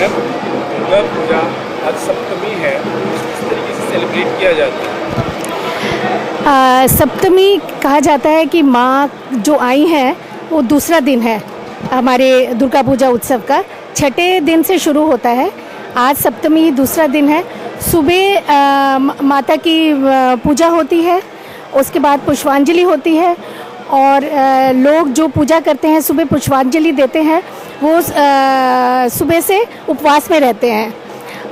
Ma'am, Durga Puja आज सप्तमी है, किस तरीके से सेलिब्रेट किया जाता है? सप्तमी कहा जाता है कि माँ जो आई हैं वो दूसरा दिन है हमारे दुर्गा पूजा उत्सव का। छठे दिन से शुरू होता है। आज सप्तमी दूसरा दिन है। सुबह माता की पूजा होती है, उसके बाद पुष्पांजलि होती है और लोग जो पूजा करते हैं सुबह पुष्पांजलि देते हैं वो सुबह से उपवास में रहते हैं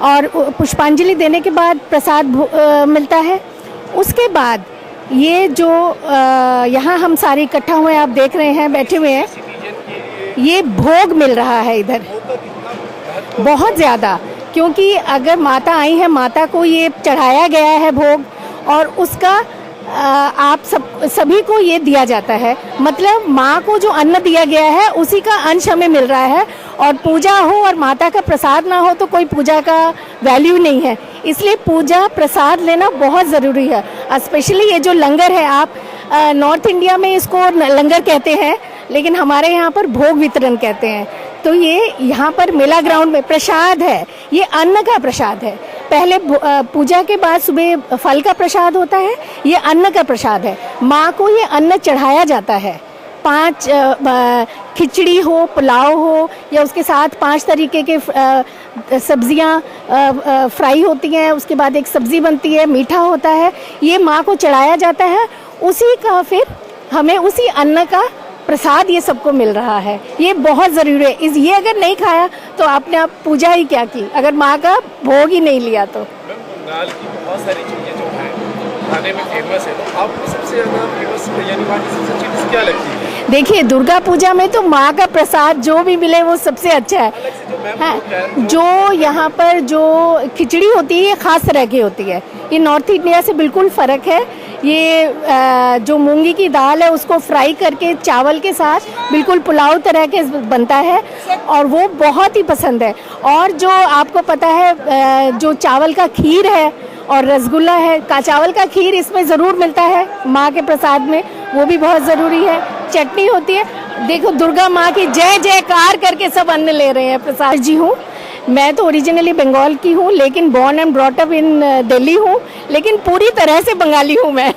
और पुष्पांजलि देने के बाद प्रसाद मिलता है। उसके बाद ये जो यहाँ हम सारे इकट्ठा हुए आप देख रहे हैं बैठे हुए हैं, ये भोग मिल रहा है इधर बहुत ज़्यादा, क्योंकि अगर माता आई है माता को ये चढ़ाया गया है भोग और उसका आप सभी को ये दिया जाता है। मतलब माँ को जो अन्न दिया गया है उसी का अंश हमें मिल रहा है और पूजा हो और माता का प्रसाद ना हो तो कोई पूजा का वैल्यू नहीं है। इसलिए पूजा प्रसाद लेना बहुत ज़रूरी है। स्पेशली ये जो लंगर है, आप नॉर्थ इंडिया में इसको लंगर कहते हैं लेकिन हमारे यहाँ पर भोग वितरण कहते हैं। तो ये यहाँ पर मेला ग्राउंड में प्रसाद है, ये अन्न का प्रसाद है। पहले पूजा के बाद सुबह फल का प्रसाद होता है, ये अन्न का प्रसाद है। माँ को ये अन्न चढ़ाया जाता है। 5 खिचड़ी हो, पुलाव हो या उसके साथ 5 तरीके के सब्जियाँ फ्राई होती हैं, उसके बाद एक सब्ज़ी बनती है, मीठा होता है, ये माँ को चढ़ाया जाता है। उसी का फिर हमें उसी अन्न का प्रसाद ये सबको मिल रहा है। ये बहुत ज़रूरी है। ये अगर नहीं खाया तो आपने आप पूजा ही क्या की, अगर माँ का भोग ही नहीं लिया तो। बंगाल की बहुत सारी चीज़ें जो हैं खाने में फेमस है, तो आपको सबसे ज़्यादा फेमस यानी वहाँ की सबसे अच्छी डिश क्या लगती है? देखिए, दुर्गा पूजा में तो माँ का प्रसाद जो भी मिले वो सबसे अच्छा है। हाँ, जो यहाँ पर जो खिचड़ी होती है ये ख़ास तरह की होती है, ये नॉर्थ इंडिया से बिल्कुल फ़र्क है। ये जो मूंगी की दाल है उसको फ्राई करके चावल के साथ बिल्कुल पुलाव तरह के बनता है और वो बहुत ही पसंद है। और जो आपको पता है जो चावल का खीर है और रसगुल्ला है, चावल का खीर इसमें ज़रूर मिलता है माँ के प्रसाद में, वो भी बहुत ज़रूरी है। चटनी होती है। देखो, दुर्गा माँ की जय जयकार करके सब अन्न ले रहे हैं प्रसाद जी। हूँ मैं तो ओरिजिनली बंगाल की हूँ लेकिन born and brought up in Delhi हूँ, लेकिन पूरी तरह से बंगाली हूँ मैं।